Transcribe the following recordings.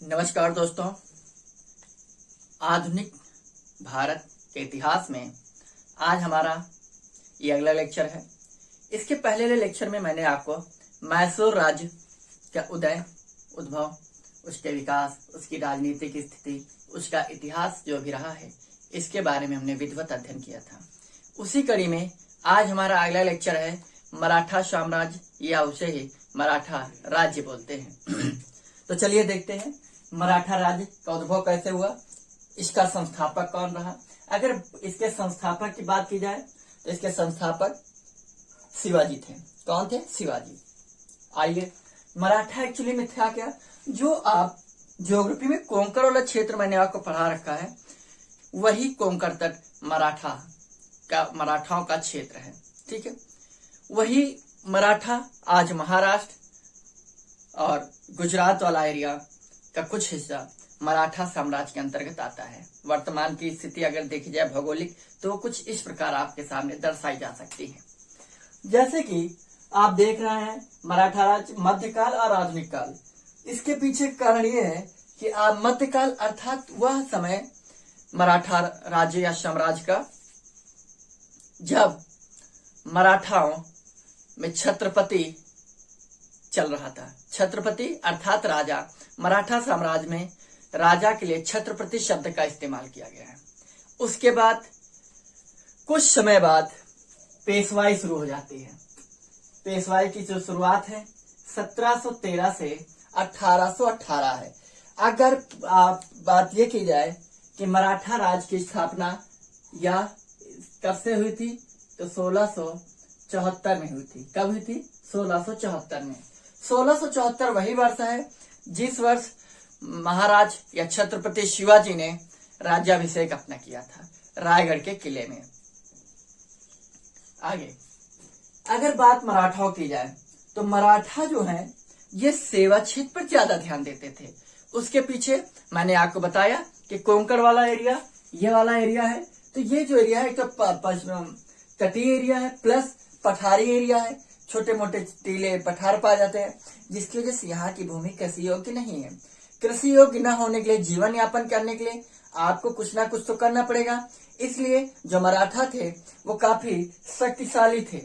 नमस्कार दोस्तों। आधुनिक भारत के इतिहास में आज हमारा ये अगला लेक्चर है। इसके पहले लेक्चर में मैंने आपको मैसूर राज्य का उद्भव, उसके विकास, उसकी राजनीतिक स्थिति, उसका इतिहास जो भी रहा है, इसके बारे में हमने विधिवत अध्ययन किया था। उसी कड़ी में आज हमारा अगला लेक्चर है मराठा साम्राज्य, या उसे ही मराठा राज्य बोलते हैं। तो चलिए देखते हैं मराठा राज्य का उद्भव कैसे हुआ, इसका संस्थापक कौन रहा। अगर इसके संस्थापक की बात की जाए तो इसके संस्थापक शिवाजी थे। कौन थे? शिवाजी। आइए, मराठा एक्चुअली में था क्या, जो आप ज्योग्राफी में कोंकण वाला क्षेत्र मैंने आपको पढ़ा रखा है, वही कोंकण तट मराठाओं का क्षेत्र है। ठीक है, वही मराठा आज महाराष्ट्र और गुजरात वाला एरिया का कुछ हिस्सा मराठा साम्राज्य के अंतर्गत आता है। वर्तमान की स्थिति अगर देखी जाए भौगोलिक, तो कुछ इस प्रकार आपके सामने दर्शाई जा सकती है। जैसे कि आप देख रहे हैं मराठा राज्य मध्यकाल और आधुनिक काल। इसके पीछे कारण यह है कि आप मध्यकाल अर्थात वह समय मराठा राज्य या साम्राज्य का जब मराठाओं में छत्रपति चल रहा था। छत्रपति अर्थात राजा। मराठा साम्राज्य में राजा के लिए छत्रपति शब्द का इस्तेमाल किया गया है। उसके बाद कुछ समय बाद पेशवाई शुरू हो जाती है। पेशवाई की जो शुरुआत है 1713 से 1818 है। अगर आप बात ये की जाए कि मराठा राज्य की स्थापना या कब से हुई थी, तो 1674 में हुई थी। कब हुई थी? 1674 में। 1674 वही वर्ष है जिस वर्ष महाराज या छत्रपति शिवाजी ने राज्याभिषेक अपना किया था रायगढ़ के किले में। आगे अगर बात मराठाओं की जाए तो मराठा जो है ये सेवा क्षेत्र पर ज्यादा ध्यान देते थे। उसके पीछे मैंने आपको बताया कि कोंकण वाला एरिया, ये वाला एरिया है। तो ये जो एरिया है तो तटीय एरिया है प्लस पठारी एरिया है। छोटे मोटे टीले पठार पाए जाते हैं, जिसकी वजह से यहाँ की भूमि कृषि योग्य नहीं है। कृषि योग्य न होने के लिए, जीवन यापन करने के लिए आपको कुछ ना कुछ तो करना पड़ेगा। इसलिए जो मराठा थे वो काफी शक्तिशाली थे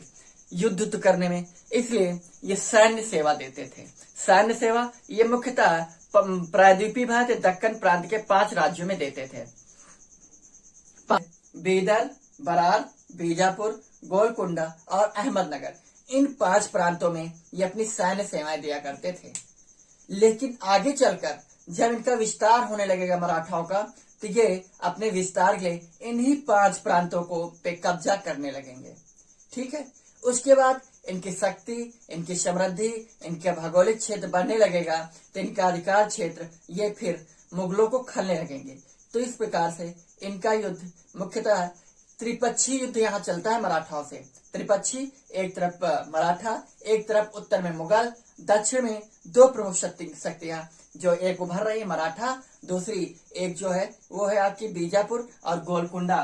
युद्ध तो करने में, इसलिए ये सैन्य सेवा देते थे। सैन्य सेवा ये मुख्यतः प्रायद्वीपीय भारत दक्कन प्रांत के 5 राज्यों में देते थे। बीदर, बरार, बीजापुर, गोलकुंडा और अहमदनगर, इन 5 प्रांतों में ये अपनी सैन्य सेवाएं दिया करते थे। लेकिन आगे चलकर जब इनका विस्तार होने लगेगा मराठाओं का, तो ये अपने विस्तार के लिए इन्हीं 5 प्रांतों को पे कब्जा करने लगेंगे। ठीक है, उसके बाद इनकी शक्ति, इनकी समृद्धि, इनके भौगोलिक क्षेत्र बढ़ने लगेगा, तो इनका अधिकार क्षेत्र ये फिर मुगलों को खलने लगेंगे। तो इस प्रकार से इनका युद्ध मुख्यतः त्रिपक्षीय युद्ध यहाँ चलता है मराठाओं से। त्रिपक्षी, एक तरफ मराठा, एक तरफ उत्तर में मुगल, दक्षिण में 2 प्रमुख शक्तियां जो एक उभर रही है मराठा, दूसरी एक जो है वो है आपकी बीजापुर और गोलकुंडा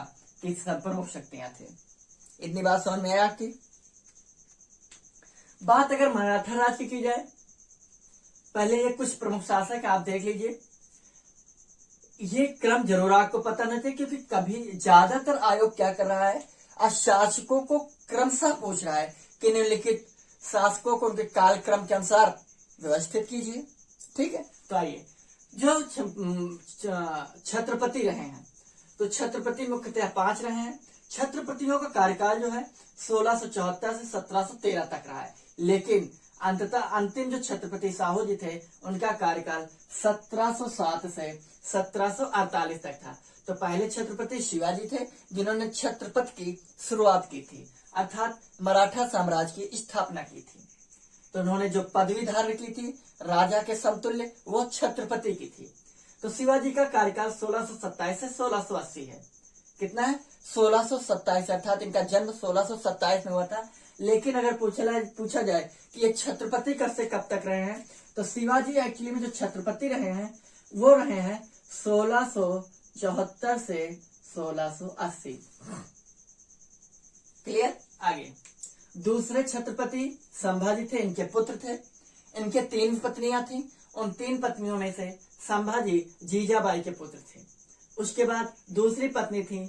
की प्रमुख शक्तियां थे। इतनी बात समझ में आया आपकी? बात अगर मराठा राज्य की जाए, पहले ये कुछ प्रमुख शासक आप देख लीजिए। ये क्रम जरूर आपको पता नहीं था, क्योंकि कभी ज्यादातर आयोग क्या कर रहा है, शासकों को क्रमशः पूछ रहा है कि निम्नलिखित शासकों को उनके कालक्रम के अनुसार व्यवस्थित कीजिए। ठीक है, तो आइए, जो छत्रपति रहे हैं, तो छत्रपति मुख्यतः 5 रहे हैं। छत्रपतियों का कार्यकाल जो है 1674 से 1713 तक रहा है। लेकिन अंततः अंतिम जो छत्रपति साहू जी थे, उनका कार्यकाल 1707 से 1748 तक था। तो पहले छत्रपति शिवाजी थे जिन्होंने छत्रपति की शुरुआत की थी, अर्थात मराठा साम्राज्य की स्थापना की थी। तो उन्होंने जो पदवी धारण की थी राजा के समतुल्य, वो छत्रपति की थी। तो शिवाजी का कार्यकाल 1627 से 1680 है। कितना है? 1627, अर्थात इनका जन्म 1627 में हुआ था। लेकिन अगर पूछा जाए कि ये छत्रपति कब से कब तक रहे हैं, तो शिवाजी एक्चुअली में जो छत्रपति रहे हैं वो रहे हैं 1674 से 1680। क्लियर? आगे दूसरे छत्रपति संभाजी थे, इनके पुत्र थे। इनके 3 पत्नियां थी। उन 3 पत्नियों में से संभाजी जीजाबाई के पुत्र थे। उसके बाद दूसरी पत्नी थी,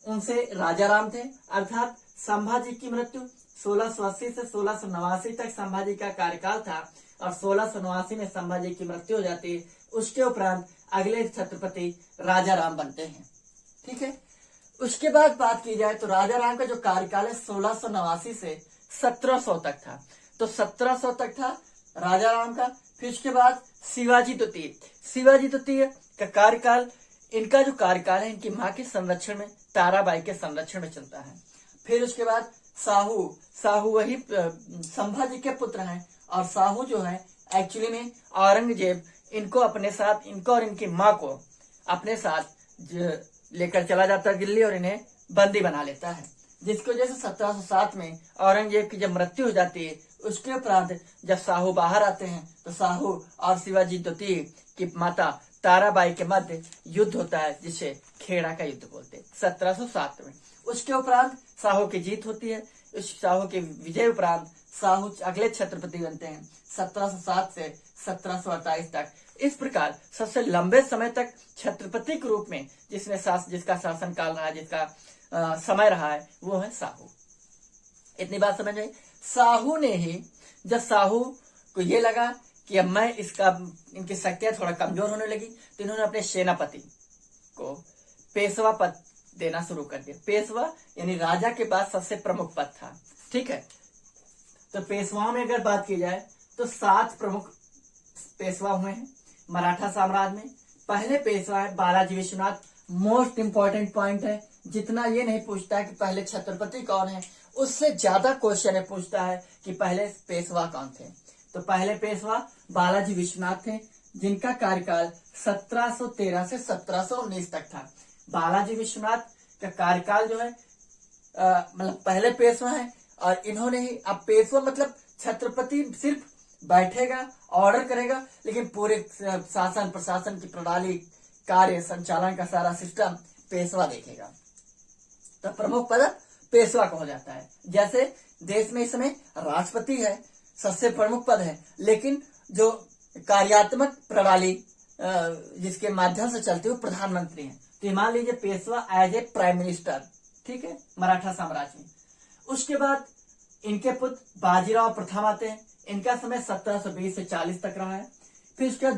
उनसे राजाराम थे, अर्थात संभाजी की मृत्यु 1680 से 1689 तक संभाजी का कार्यकाल था और 1689 में संभाजी की मृत्यु हो जाती है। उसके उपरांत अगले छत्रपति राजाराम बनते हैं। ठीक है, उसके बाद बात की जाए तो राजाराम का जो कार्यकाल है 1689 से 1700 तक था। तो 1700 तक था राजाराम का। फिर उसके बाद शिवाजी द्वितीय का कार्यकाल, इनका जो कार्यकाल है इनकी मां के संरक्षण में, ताराबाई के संरक्षण में चलता है। फिर उसके बाद साहू वही संभाजी के पुत्र हैं और साहू जो है एक्चुअली में औरंगजेब इनको अपने साथ, इनको और इनकी मां को अपने साथ लेकर चला जाता है दिल्ली और इन्हें बंदी बना लेता है, जिसकी वजह से 1707 में औरंगजेब की जब मृत्यु हो जाती है, उसके उपरांत जब साहू बाहर आते हैं तो साहू और शिवाजी द्वितीय की माता ताराबाई के मध्य युद्ध होता है, जिसे खेड़ा का युद्ध बोलते हैं 1707 में। उसके उपरांत साहू की जीत होती है। उस साहू के विजय उपरांत साहू अगले छत्रपति बनते हैं 1707 से 1728 तक। इस प्रकार सबसे लंबे समय तक छत्रपति के रूप में जिसका शासन काल रहा है, जिसका समय रहा है, वो है साहू। इतनी बात समझ आई। साहू ने ही, जब साहू को ये लगा कि अब मैं इनकी शक्तियां थोड़ा कमजोर होने लगी, तो इन्होंने अपने सेनापति को पेशवा पद देना शुरू कर दिया। पेशवा यानी राजा के पास सबसे प्रमुख पद था। ठीक है, तो पेशवाओं में अगर बात की जाए तो 7 प्रमुख पेशवा हुए हैं मराठा साम्राज्य में। पहले पेशवा है Balaji Vishwanath. Most important point है, जितना ये नहीं पूछता है कि पहले छत्रपति कौन है, उससे ज्यादा क्वेश्चन है पूछता है कि पहले पेशवा कौन थे। तो पहले पेशवा बालाजी विश्वनाथ थे, जिनका कार्यकाल 1713 से 1719 तक था। बालाजी विश्वनाथ का कार्यकाल जो है मतलब पहले पेशवा है, और इन्होंने ही, अब पेशवा मतलब छत्रपति सिर्फ बैठेगा, ऑर्डर करेगा, लेकिन पूरे शासन प्रशासन की प्रणाली, कार्य संचालन का सारा सिस्टम पेशवा देखेगा। तो प्रमुख पद पेशवा को हो जाता है। जैसे देश में इस समय राष्ट्रपति है, सबसे प्रमुख पद है, लेकिन जो कार्यात्मक प्रणाली जिसके माध्यम से चलती है वो प्रधानमंत्री है। तो मान लीजिए Peshwa as a prime minister, ठीक है, मराठा साम्राज्य में। उसके बाद इनके पुत्र बाजीराव प्रथम आते हैं। इनका समय 1720 से 40 तक रहा है। फिर उसके बाद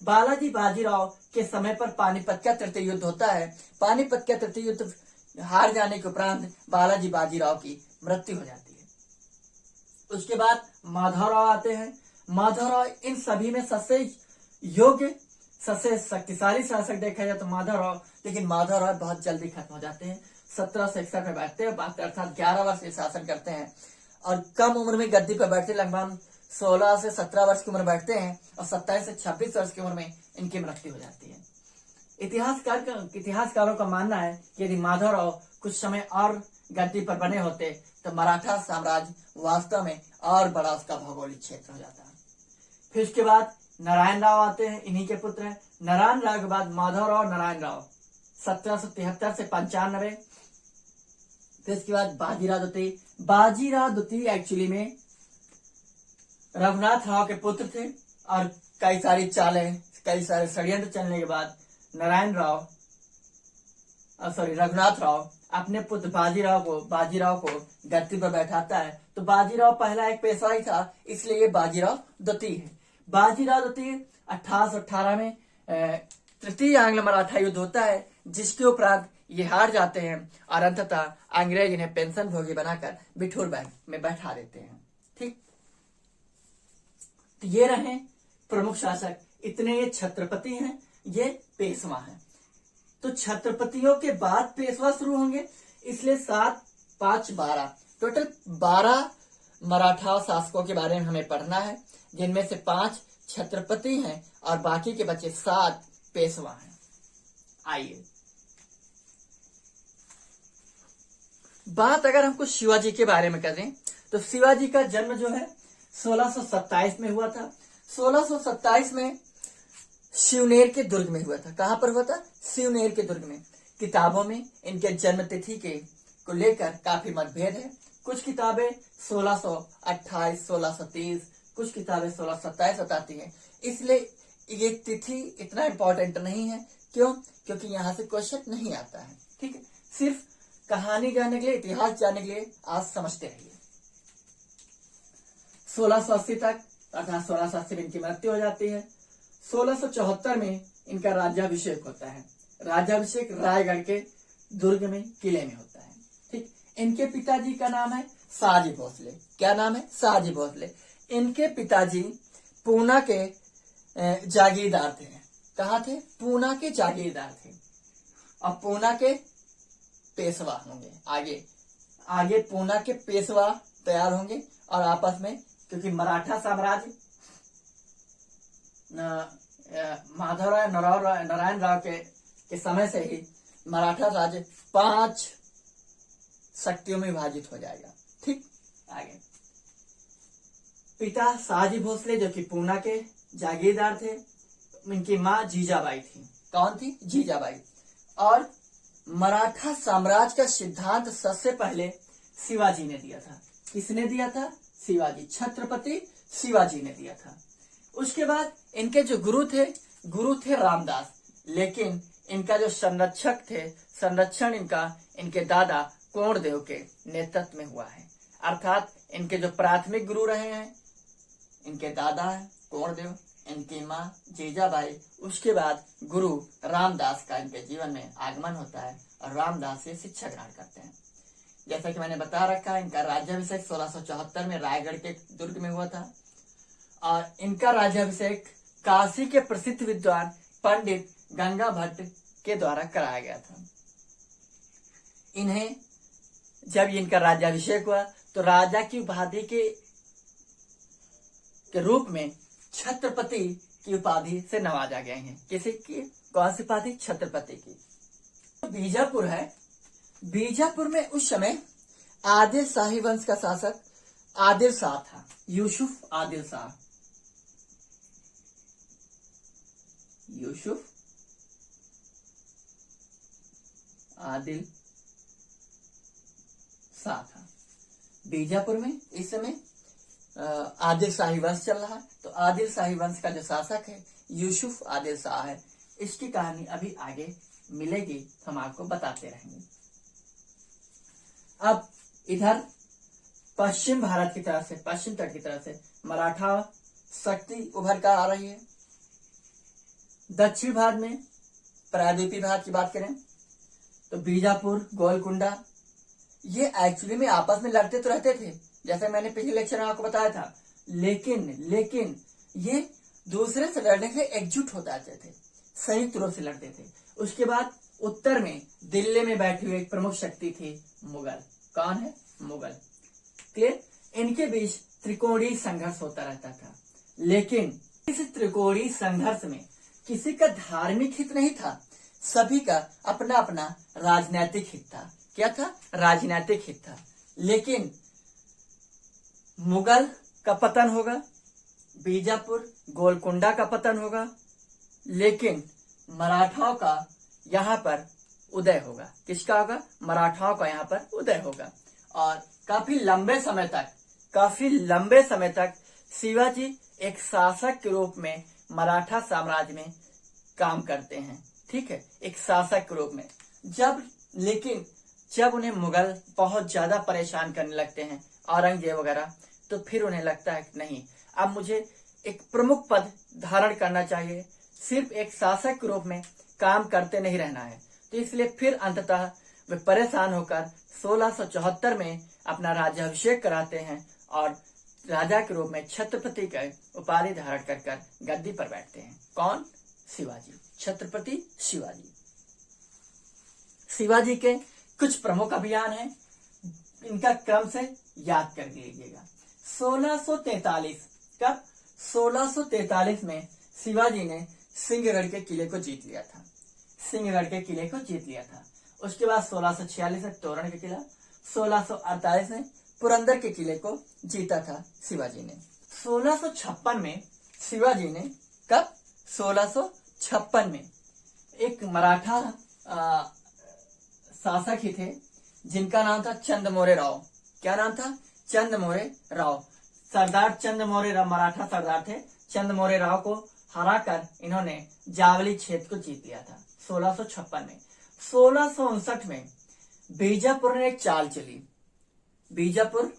बालाजी बाजीराव के समय पर पानीपत का तृतीय युद्ध होता है। पानीपत का तृतीय युद्ध हार जाने के उपरांत बालाजी बाजीराव की मृत्यु हो जाती है। उसके बाद माधवराव आते हैं। माधवराव इन सभी में सबसे योग्य, सबसे शक्तिशाली शासक देखा जाए तो माधवराव, लेकिन माधवराव बहुत जल्दी खत्म हो जाते हैं। 1761 में बैठते हैं, अर्थात 11 वर्ष ये शासन करते हैं, और कम उम्र में गद्दी पर बैठते, लगभग 16 से 17 वर्ष की उम्र बैठते हैं, और 27 से 26 वर्ष की उम्र में इनकी मृत्यु हो जाती है। इतिहासकारों का मानना है कि यदि माधवराव कुछ समय और गद्दी पर बने होते तो मराठा साम्राज्य वास्तव में और बड़ा उसका भौगोलिक क्षेत्र हो जाता है। फिर उसके बाद नारायण राव आते हैं, इन्हीं के पुत्र हैं। नारायण राव के बाद माधवराव नारायण राव 1773 से 95। फिर इसके बाद बाजीराव द्वितीय एक्चुअली में रघुनाथ राव के पुत्र थे, और कई सारी चालें, कई सारे षड्यंत्र चलने के बाद रघुनाथ राव अपने पुत्र बाजीराव को गद्दी पर बैठाता है। तो बाजीराव पहला एक पेशवा ही था, इसलिए ये बाजीराव द्वितीय है। बाजीराव द्वितीय 1818 में तृतीय आंग्ल मराठा युद्ध होता है, जिसके उपरांत ये हार जाते हैं, और अंततः अंग्रेज इन्हें पेंशन भोगी बनाकर बिठूर बैंक में बैठा देते हैं। ठीक, तो ये रहे प्रमुख शासक। इतने ये छत्रपति हैं, ये पेशवा हैं। तो छत्रपतियों के बाद पेशवा शुरू होंगे, इसलिए 7, 5, 12 टोटल 12 मराठा शासकों के बारे में हमें पढ़ना है, जिनमें से 5 छत्रपति हैं और बाकी के बचे 7 पेशवा हैं। आइए बात अगर हमको शिवाजी के बारे में करें तो शिवाजी का जन्म जो है 1627 में हुआ था। 1627 में शिवनेर के दुर्ग में हुआ था। कहां पर हुआ था? शिवनेर के दुर्ग में। किताबों में इनके जन्म तिथि को लेकर काफी मतभेद है। कुछ किताबें 1628, 1630, कुछ किताबें 1627 बताती हैं। इसलिए ये तिथि इतना इम्पोर्टेंट नहीं है। क्यों? क्योंकि यहाँ से क्वेश्चन नहीं आता है। ठीक है, सिर्फ कहानी जानने के लिए, इतिहास जानने के लिए आज समझते रहिए। 1680 तक अर्थात 1680 में इनकी मृत्यु हो जाती है। 1674 में इनका राज्याभिषेक होता है। राज्याभिषेक रायगढ़ के दुर्ग में, किले में होता है। ठीक, इनके पिताजी का नाम है शाहजी भोसले। क्या नाम है? शाहजी भोसले। इनके पिताजी पूना के जागीरदार थे। कहाँ थे? पूना के जागीरदार थे और पूना के पेशवा होंगे। आगे पूना के पेशवा तैयार होंगे और आपस में, क्योंकि मराठा साम्राज्य माधवराय नारायण राव के समय से ही मराठा राज्य 5 शक्तियों में विभाजित हो जाएगा। ठीक, आगे पिता शाहजी भोसले जो कि पूना के जागीरदार थे। इनकी माँ जीजाबाई थी। कौन थी? जीजाबाई। और मराठा साम्राज्य का सिद्धांत सबसे पहले शिवाजी ने दिया था। किसने दिया था? शिवाजी, छत्रपति शिवाजी ने दिया था। उसके बाद इनके जो गुरु थे रामदास। लेकिन इनका जो संरक्षण इनके दादा कोणदेव के नेतृत्व में हुआ है। अर्थात इनके जो प्राथमिक गुरु रहे हैं, इनके दादा है कोणदेव, इनकी माँ जीजाबाई। उसके बाद गुरु रामदास का इनके जीवन में आगमन होता है और रामदास से शिक्षा ग्रहण करते हैं। जैसा कि मैंने बता रखा है, इनका राज्याभिषेक 1674 में रायगढ़ के दुर्ग में हुआ था और इनका राज्याभिषेक काशी के प्रसिद्ध विद्वान पंडित गंगा भट्ट के द्वारा कराया गया था। इन्हें जब इनका राज्याभिषेक हुआ तो राजा की उपाधि के रूप में छत्रपति की उपाधि से नवाजा गए हैं। किसी की? कौन सी उपाधि? छत्रपति की। बीजापुर है। बीजापुर में उस समय आदिल शाही वंश का शासक आदिल शाह था। यूसुफ आदिल शाह। यूसुफ आदिल शाह था। बीजापुर में इस समय आदिल शाही वंश चल रहा है। तो आदिल शाही वंश का जो शासक है यूसुफ आदिल शाह है। इसकी कहानी अभी आगे मिलेगी, हम आपको बताते रहेंगे। अब इधर पश्चिम भारत की तरफ से, पश्चिम तट की तरफ से मराठा शक्ति उभर कर आ रही है। दक्षिण भारत में प्रायद्वीपीय भारत की बात करें तो बीजापुर, गोलकुंडा, ये एक्चुअली में आपस में लड़ते तो रहते थे, जैसे मैंने पिछले लेक्चर में आपको बताया था। लेकिन ये दूसरे से लड़ने के लिए एकजुट हो जाते थे, संयुक्त रूप से लड़ते थे। उसके बाद उत्तर में दिल्ली में बैठी हुई एक प्रमुख शक्ति थी मुगल। कौन है? मुगल। क्लियर? इनके बीच त्रिकोणीय संघर्ष होता रहता था। लेकिन इस त्रिकोणीय संघर्ष में किसी का धार्मिक हित नहीं था, सभी का अपना अपना राजनैतिक हित था। क्या था? राजनैतिक हित था। लेकिन मुगल का पतन होगा, बीजापुर, गोलकुंडा का पतन होगा, लेकिन मराठाओं का यहाँ पर उदय होगा। किसका होगा? मराठाओं का यहाँ पर उदय होगा। और काफी लंबे समय तक शिवाजी एक शासक के रूप में मराठा साम्राज्य में काम करते हैं। ठीक है, एक शासक के रूप में। लेकिन जब उन्हें मुगल बहुत ज्यादा परेशान करने लगते हैं, औरंगजेब वगैरह, तो फिर उन्हें लगता है कि नहीं, अब मुझे एक प्रमुख पद धारण करना चाहिए, सिर्फ एक शासक के रूप में काम करते नहीं रहना है। तो इसलिए फिर अंततः वे परेशान होकर 1674 में अपना राज्याभिषेक कराते हैं और राजा के रूप में छत्रपति का उपाधि धारण कर गद्दी पर बैठते हैं। कौन? शिवाजी, छत्रपति शिवाजी। शिवाजी के कुछ प्रमुख अभियान हैं, इनका क्रम से याद कर लीजिएगा। 1643, कब? 1643 में शिवाजी ने सिंहगढ़ के किले को जीत लिया था। उसके बाद 1646 में तोरण के किला, 1648 में पुरंदर के किले को जीता था शिवाजी ने। 1656 में शिवाजी ने, कब? 1656 में एक मराठा शासक ही थे जिनका नाम था चंद्रमौर्य राव। क्या नाम था? चंद्रमौर्य राव। सरदार चंद्रमौर्य राव, मराठा सरदार थे, चंद्रमौर्य राव को हराकर इन्होंने जावली क्षेत्र को जीत लिया था 1656 में। 1659 में बीजापुर ने एक चाल चली, बीजापुर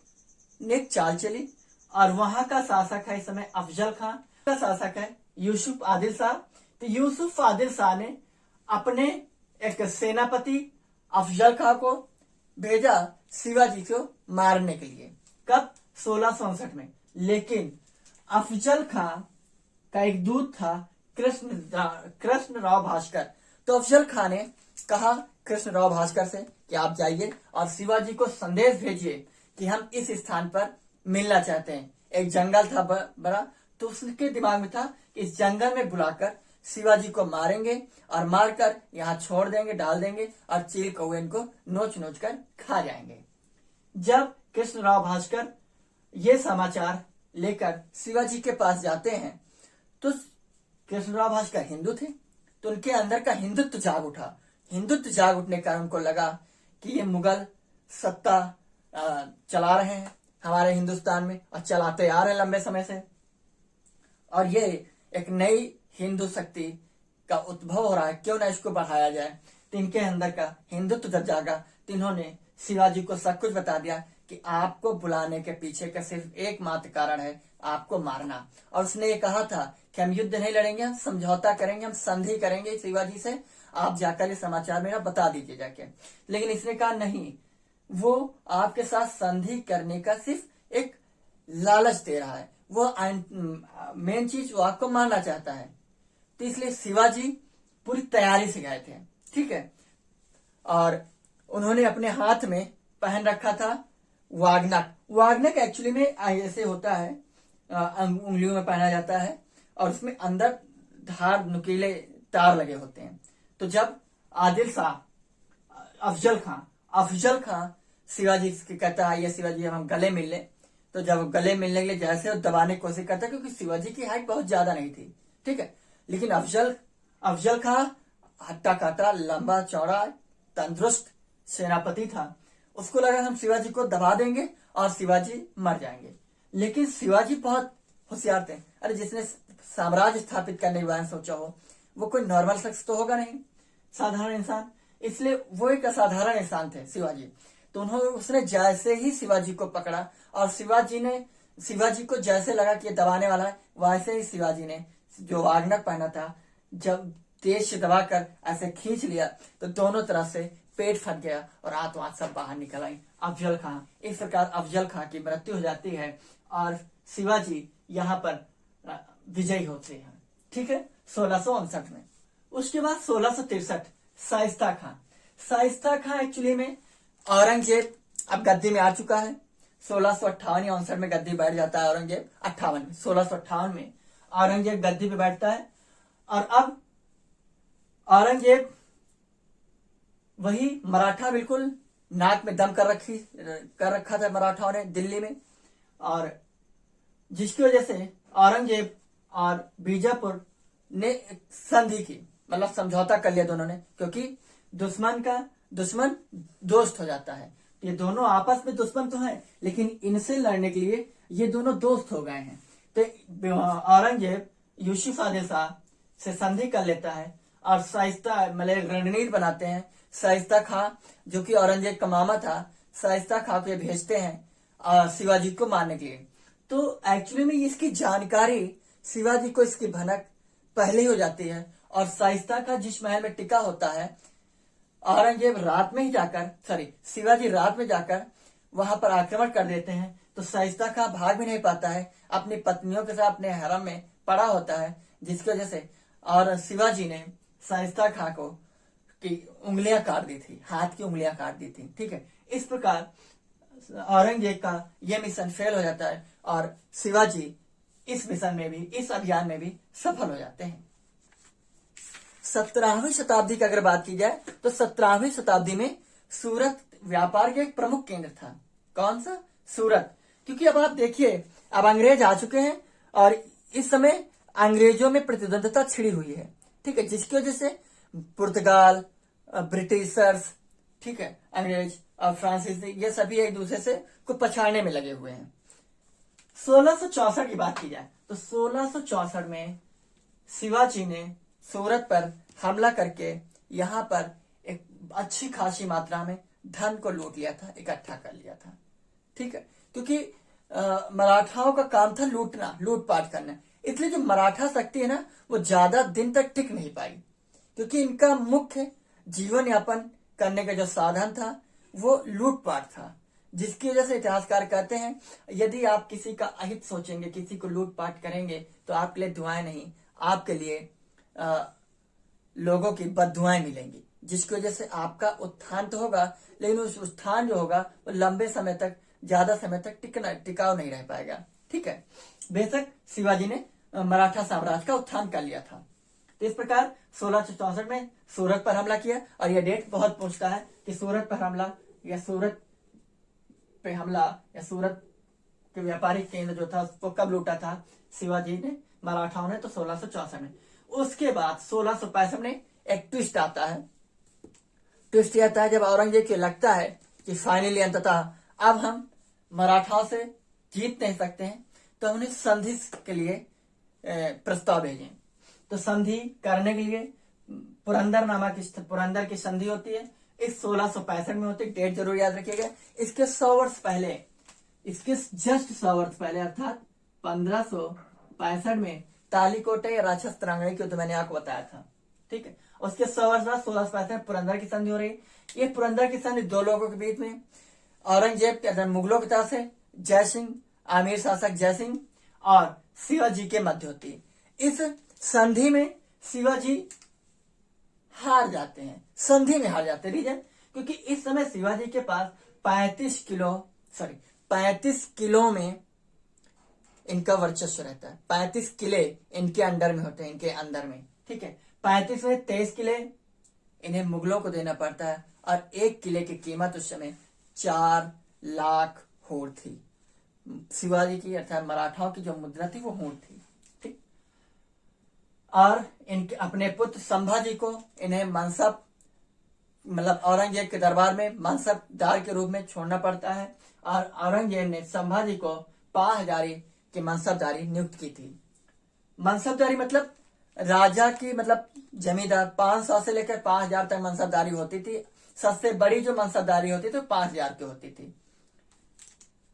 ने एक चाल चली और वहां का शासक है इस समय अफजल खां, का शासक है यूसुफ आदिल शाह। तो यूसुफ आदिल शाह ने अपने एक सेनापति अफजल खां को भेजा शिवाजी को मारने के लिए। कब? 1659 में। लेकिन अफजल खां का एक दूत था कृष्ण राव भास्कर। तो अफजल खां ने कहा कृष्ण राव भास्कर से कि आप जाइए और शिवाजी को संदेश भेजिए कि हम इस स्थान पर मिलना चाहते हैं। एक जंगल था बड़ा, तो उसके दिमाग में था कि इस जंगल में बुलाकर शिवाजी को मारेंगे और मारकर यहाँ छोड़ देंगे, डाल देंगे और चील कौवे इनको नोच नोच कर खा जाएंगे। जब कृष्णराव भास्कर ये समाचार लेकर शिवाजी के पास जाते हैं तो कृष्णराव भास्कर हिंदू थे, तो उनके अंदर का हिंदुत्व जाग उठा। हिंदुत्व जाग उठने का उनको लगा कि ये मुगल सत्ता चला रहे हैं हमारे हिंदुस्तान में और चलाते आ रहे हैं लंबे समय से, और ये एक नई हिंदू शक्ति का उद्भव हो रहा है, क्यों ना इसको बढ़ाया जाए। तो इनके अंदर का हिंदुत्व जब जागा तो इन्होंने शिवाजी को सब कुछ बता दिया कि आपको बुलाने के पीछे का सिर्फ एकमात्र कारण है आपको मारना। और उसने ये कहा था कि हम युद्ध नहीं लड़ेंगे, हम समझौता करेंगे, हम संधि करेंगे शिवाजी से, आप जाकर ये समाचार मेरा बता दीजिए जाके। लेकिन इसने कहा नहीं, वो आपके साथ संधि करने का सिर्फ एक लालच दे रहा है, वो मेन चीज वो आपको मारना चाहता है। तो इसलिए शिवाजी पूरी तैयारी से गए थे, ठीक है। और उन्होंने अपने हाथ में पहन रखा था वागनक। वागनक एक्चुअली में ऐसे होता है, उंगलियों में पहना जाता है और उसमें अंदर धार नुकीले तार लगे होते हैं। तो जब आदिल शाह अफजल खां शिवाजी से कहता है ये शिवाजी हम गले मिल ले, तो जब गले मिलने के लिए जैसे वो दबाने की कोशिश करता है, क्योंकि शिवाजी की हाइट बहुत ज्यादा नहीं थी, ठीक है। लेकिन अफजल खां हट्टा कट्टा, लंबा चौड़ा, तंदुरुस्त सेनापति था। उसको लगा हम शिवाजी को दबा देंगे और शिवाजी मर जाएंगे। लेकिन शिवाजी बहुत होशियार थे। अरे जिसने साम्राज्य स्थापित करने के बारे में सोचा हो वो कोई नॉर्मल शख्स तो होगा नहीं, साधारण इंसान। इसलिए वो एक असाधारण इंसान थे शिवाजी। तो उसने जैसे ही शिवाजी को पकड़ा और शिवाजी को जैसे लगा कि ये दबाने वाला है, वैसे ही शिवाजी ने जो वागनक पहना था जब तेज से दबाकर ऐसे खींच लिया तो दोनों तरफ से पेट फट गया और आत्मा सब बाहर निकल आई। अफजल खां, इस प्रकार अफजल खां की मृत्यु हो जाती है और शिवाजी यहाँ पर विजयी होते हैं, ठीक है, 1659 में। उसके बाद 1663 शाइस्ता खां एक्चुअली में औरंगजेब अब गद्दी में आ चुका है। 1658 या 59 में गद्दी बैठ जाता है औरंगजेब। 1658 में औरंगजेब गद्दी पे बैठता है और अब औरंगजेब वही मराठा, बिल्कुल नाक में दम कर रखा था मराठाओं ने दिल्ली में, और जिसकी वजह से औरंगजेब और बीजापुर ने संधि की, मतलब समझौता कर लिया दोनों ने, क्योंकि दुश्मन दोस्त हो जाता है। ये दोनों आपस में दुश्मन तो हैं, लेकिन इनसे लड़ने के लिए ये दोनों दोस्त हो गए हैं। तो औरंगजेब यूसुफ आदिल शाह से संधि कर लेता है और शाइस्ता मतलब रणनीति बनाते हैं। शाइस्ता खां जो कि औरंगजेब का मामा था, शाइस्ता खां को भेजते हैं शिवाजी को मारने के लिए। तो एक्चुअली में इसकी जानकारी शिवाजी को इसकी भनक पहले ही हो जाती है और शाइस्ता खां जिस महल में टिका होता है, शिवाजी रात में जाकर वहां पर आक्रमण कर देते हैं। तो शाइस्ता खां भाग भी नहीं पाता है, अपनी पत्नियों के साथ अपने हरम में पड़ा होता है, जिसकी वजह से और शिवाजी ने शाइस्ता खां को की उंगलियां काट दी थी, हाथ की उंगलियां काट दी थी, ठीक है। इस प्रकार औरंगजेब का यह मिशन फेल हो जाता है और शिवाजी इस मिशन में भी, इस अभियान में भी सफल हो जाते हैं। 17वीं शताब्दी की अगर बात की जाए तो 17वीं शताब्दी में सूरत व्यापार का एक प्रमुख केंद्र था। कौन सा? सूरत। क्योंकि अब आप देखिए, अब अंग्रेज आ चुके हैं और इस समय अंग्रेजों में प्रतिद्वंदता छिड़ी हुई है, ठीक है, जिसकी वजह से पुर्तगाल, ब्रिटिशर्स, ठीक है, अंग्रेज और फ्रांसीसी, ये सभी एक दूसरे से को पछाड़ने में लगे हुए हैं। 1664 की बात की जाए तो 1664 में शिवाजी ने सूरत पर हमला करके यहाँ पर एक अच्छी खासी मात्रा में धन को लूट लिया था, इकट्ठा कर लिया था। ठीक है, क्योंकि मराठाओं का काम था लूटना, लूटपाट करना, इसलिए जो मराठा शक्ति है ना वो ज्यादा दिन तक टिक नहीं पाई, क्योंकि इनका मुख्य जीवन यापन करने का जो साधन था वो लूटपाट था, जिसकी वजह से इतिहासकार कहते हैं यदि आप किसी का अहित सोचेंगे, किसी को लूटपाट करेंगे तो आपके लिए दुआएं नहीं, आपके लिए लोगों की बददुआएं मिलेंगी, जिसकी वजह से आपका उत्थान तो होगा लेकिन उस उत्थान जो होगा वो लंबे समय तक, ज्यादा समय तक टिकाऊ नहीं रह पाएगा। ठीक है, बेशक शिवाजी ने मराठा साम्राज्य का उत्थान कर लिया था। तो इस प्रकार 1664 में सूरत पर हमला किया, और यह डेट बहुत पूछता है कि सूरत पर हमला या सूरत पे हमला या सूरत के व्यापारिक केंद्र जो था उसको कब लूटा था शिवाजी ने, मराठाओं ने, तो 1664 में। उसके बाद 1665 में एक ट्विस्ट आता है। ट्विस्ट यह आता है जब औरंगजेब को लगता है कि फाइनली अंततः अब हम मराठाओं से जीत नहीं सकते हैं, तो उन्हें संधि के लिए प्रस्ताव भेजें। तो संधि करने के लिए पुरंदर की संधि होती है, इस 1665 में होती है। डेट जरूर याद रखिएगा। इसके 100 वर्ष पहले, इसके जस्ट 100 वर्ष पहले अर्थात 1565 में तालीकोटे या राक्षस तरांगणी की, तो मैंने आपको बताया था। ठीक है, उसके 100 वर्ष बाद 1665 में पुरंदर की संधि हो रही। ये पुरंदर की संधि दो लोगों के बीच में, औरंगजेब के मुगलों की तरफ से जय सिंह, आमिर शासक जय सिंह और शिवाजी के मध्य होती है। इस संधि में शिवाजी हार जाते हैं, संधि में हार जाते हैं। रीजन, क्योंकि इस समय शिवाजी के पास 35 किलो में इनका वर्चस्व रहता है। 35 किले इनके अंडर में होते हैं, इनके अंदर में। ठीक है, 35 में 23 किले इन्हें मुगलों को देना पड़ता है, और एक किले की कीमत उस समय 4 लाख होड़ थी। शिवाजी की अर्थात मराठाओं की जो मुद्रा थी वो होड़ थी। ठीक, और इनके अपने पुत्र संभाजी को इन्हें मनसब, मतलब औरंगजेब के दरबार में मनसबदार के रूप में छोड़ना पड़ता है, और औरंगजेब ने संभाजी को पाहजारी की मनसबदारी नियुक्त की थी। मनसबदारी मतलब राजा की, मतलब जमींदार। 500 से लेकर 5000 तक मनसबदारी होती थी। सबसे बड़ी जो मनसबदारी होती थी 5000 की होती थी।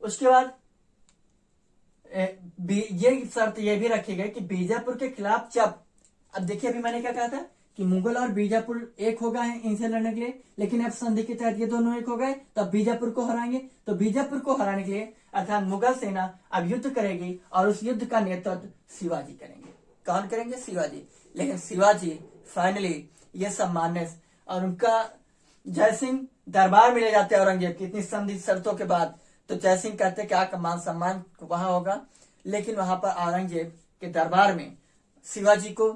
उसके बाद ये शर्त ये भी रखी गई कि बीजापुर के खिलाफ जब, अब देखिए अभी मैंने क्या कहा था कि मुगल और बीजापुर एक हो गए हैं इनसे लड़ने के लिए, लेकिन अब संधि के तहत ये दोनों एक हो गए, तो अब बीजापुर को हराएंगे। तो बीजापुर को हराने के लिए अर्थात मुगल सेना अब युद्ध करेगी, और उस युद्ध का नेतृत्व शिवाजी करेंगे। कौन करेंगे? शिवाजी। लेकिन शिवाजी फाइनली ये सब मानने, और उनका जय सिंह दरबार में ले जाते हैं औरंगजेब की इतनी संधि शर्तों के बाद। तो जय सिंह कहते क्या मान सम्मान वहां होगा, लेकिन वहां पर औरंगजेब के दरबार में शिवाजी को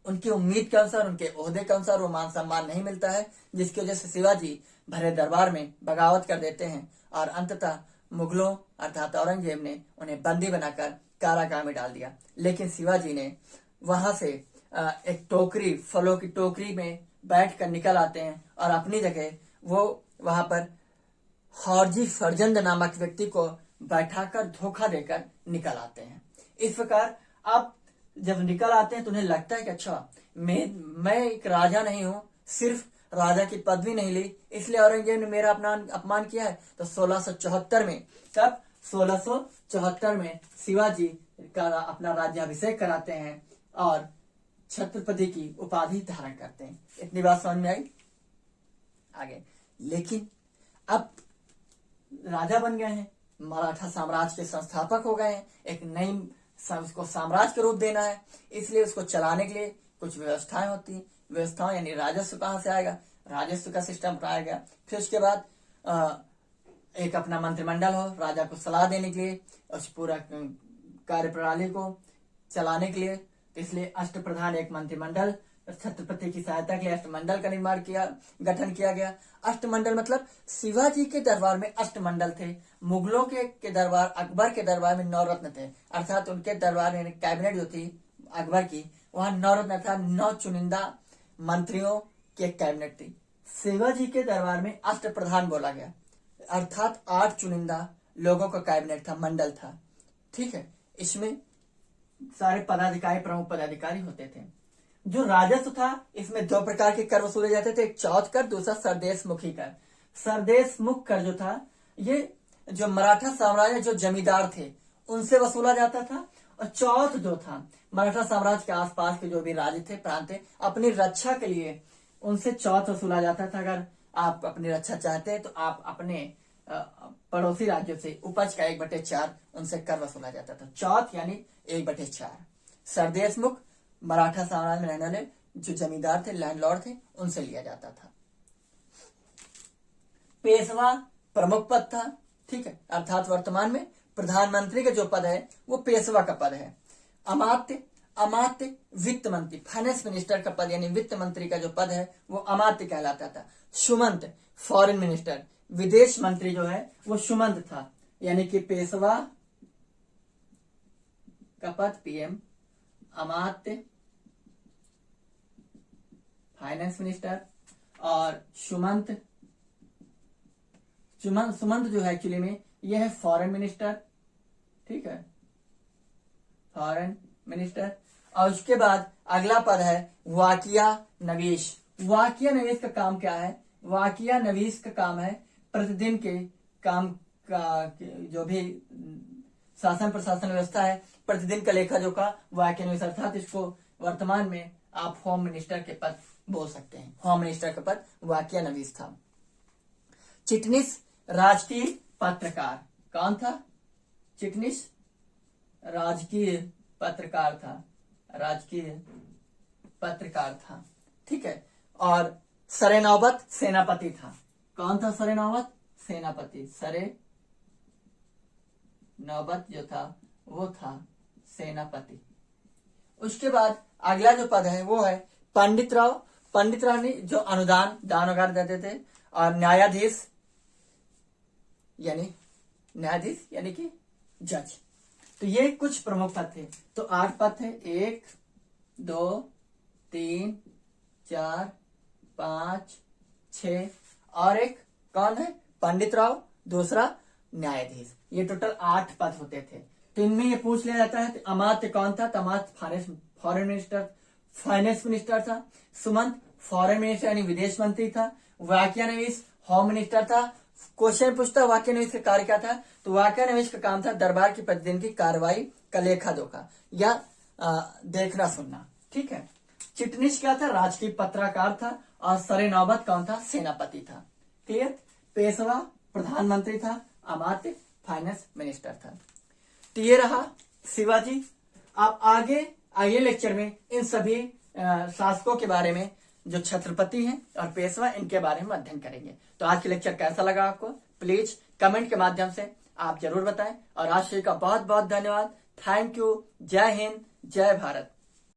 उनकी उम्मीद के अनुसार, उनके ओहदे के अनुसार वो मान सम्मान नहीं मिलता है, जिसकी वजह से शिवाजी भरे दरबार में बगावत कर देते हैं, और अंततः मुगलों अर्थात औरंगजेब ने उन्हें बंदी बनाकर कारागार में डाल दिया। लेकिन शिवाजी ने वहां से एक टोकरी, फलों की टोकरी में बैठकर निकल आते हैं, और अपनी जगह वो वहां पर हौरजी फरजंद नामक व्यक्ति को बैठाकर धोखा देकर निकल आते हैं। इस प्रकार आप जब निकल आते हैं तो उन्हें लगता है कि अच्छा मैं एक राजा नहीं हूं, सिर्फ राजा की पदवी नहीं ली, इसलिए औरंगजेब ने मेरा अपना अपमान किया है। तो 1674 में, तब 1674 में शिवाजी का अपना राज्याभिषेक कराते हैं और छत्रपति की उपाधि धारण करते हैं। इतनी बात समझ में आई? आगे, लेकिन अब राजा बन गए हैं, मराठा साम्राज्य के संस्थापक हो गए हैं, एक नई उसको साम्राज्य का रूप देना है, इसलिए उसको चलाने के लिए कुछ व्यवस्थाएं होती हैं। व्यवस्थाएं यानी राजस्व कहाँ से आएगा, राजस्व का सिस्टम अपनाया गया। फिर उसके बाद एक अपना मंत्रिमंडल हो राजा को सलाह देने के लिए, उस पूरा कार्य प्रणाली को चलाने के लिए। इसलिए अष्टप्रधान एक मंत्रिमंडल, छत्रपति की सहायता के लिए अष्टमंडल का गठन किया गया। अष्टमंडल मतलब शिवाजी के दरबार में अष्टमंडल थे, मुगलों के दरबार, अकबर के दरबार में 9 रत्न थे, अर्थात उनके दरबार में कैबिनेट जो थी अकबर की, वहां 9 रत्न था, 9 चुनिंदा मंत्रियों की एक कैबिनेट थी। शिवाजी के दरबार में अष्टप्रधान बोला गया, अर्थात 8 चुनिंदा लोगों का कैबिनेट था, मंडल था। ठीक है, इसमें सारे पदाधिकारी, प्रमुख पदाधिकारी होते थे। जो राजस्व था, इसमें दो प्रकार के कर वसूले जाते थे, एक चौथ कर, दूसरा सरदेशमुखी कर। सरदेशमुख कर जो था, ये जो मराठा साम्राज्य जो जमींदार थे उनसे वसूला जाता था। और चौथ जो था, मराठा साम्राज्य के आसपास के जो भी राज्य थे, प्रांत थे, अपनी रक्षा के लिए उनसे चौथ वसूला जाता था। अगर आप अपनी रक्षा चाहते हैं तो आप अपने पड़ोसी राज्यों से उपज का 1/4 उनसे कर वसूला जाता था। चौथ यानी 1/4। सरदेशमुख मराठा साम्राज्य में रहने वाले जो जमींदार थे, लैंडलॉर्ड थे, उनसे लिया जाता था। पेशवा प्रमुख पद था। ठीक है, अर्थात वर्तमान में प्रधानमंत्री का जो पद है वो पेशवा का पद है। अमात्य, अमात्य वित्त मंत्री, फाइनेंस मिनिस्टर का पद यानी वित्त मंत्री का जो पद है वो अमात्य कहलाता था। सुमंत फॉरेन मिनिस्टर, विदेश मंत्री जो है वो सुमंत था। यानी कि पेशवा का पद पीएम, अमात्य फाइनेंस मिनिस्टर, और सुमंत जो है एक्चुअली में यह है फॉरेन मिनिस्टर। ठीक है, फॉरेन मिनिस्टर। और उसके बाद अगला पद है वाकिया नवीश। वाकिया नवीश का काम क्या है? वाकिया नवीश का काम है प्रतिदिन के काम का जो भी शासन प्रशासन व्यवस्था है, प्रतिदिन का लेखा जोखा वाकिया नवीश, अर्थात इसको वर्तमान में आप होम मिनिस्टर के पद बोल सकते हैं। होम मिनिस्टर का पद वाकिया नवीश था। चिटनिस राजकीय पत्रकार, कौन था? चिटनिस राजकीय पत्रकार था, राजकीय पत्रकार था। ठीक है, और सरे नौबत सेनापति था। कौन था सरे नौबत? सेनापति। सरे नौबत जो था वो था सेनापति। उसके बाद अगला जो पद है वो है पंडित राव। पंडित राव ने जो अनुदान दान वगैरह देते थे। और न्यायाधीश यानी कि जज। तो ये कुछ प्रमुख पद थे। तो 8 पद थे, 1 2 3 4 5 6 और एक कौन है? पंडित राव, दूसरा न्यायाधीश। ये टोटल 8 पद होते थे। तो इनमें ये पूछ लिया जाता है अमात्य कौन था? तो अमात्य फॉरेन मिनिस्टर, फाइनेंस मिनिस्टर था। सुमंत फॉरेन मिनिस्टर यानी विदेश मंत्री था। वाकिया नवीश होम मिनिस्टर था। क्वेश्चन पूछता वाकिया नवीश का कार्य क्या था? तो वाकिया नवीश का काम था दरबार की प्रतिदिन की कार्रवाई का लेखा जोखा या देखना सुनना। ठीक है। चिटनिस क्या था? राजकीय पत्रकार था। और सरे नौबत कौन था? सेनापति था। क्लियर? पेशवा प्रधानमंत्री था। अमात्य फाइनेंस मिनिस्टर था। तो ये रहा शिवाजी। आप आगे लेक्चर में इन सभी शासकों के बारे में, जो छत्रपति हैं और पेशवा, इनके बारे में अध्ययन करेंगे। तो आज के लेक्चर कैसा लगा आपको? प्लीज कमेंट के माध्यम से आप जरूर बताएं। और आज का बहुत बहुत धन्यवाद। Thank you. जय हिंद, जय भारत।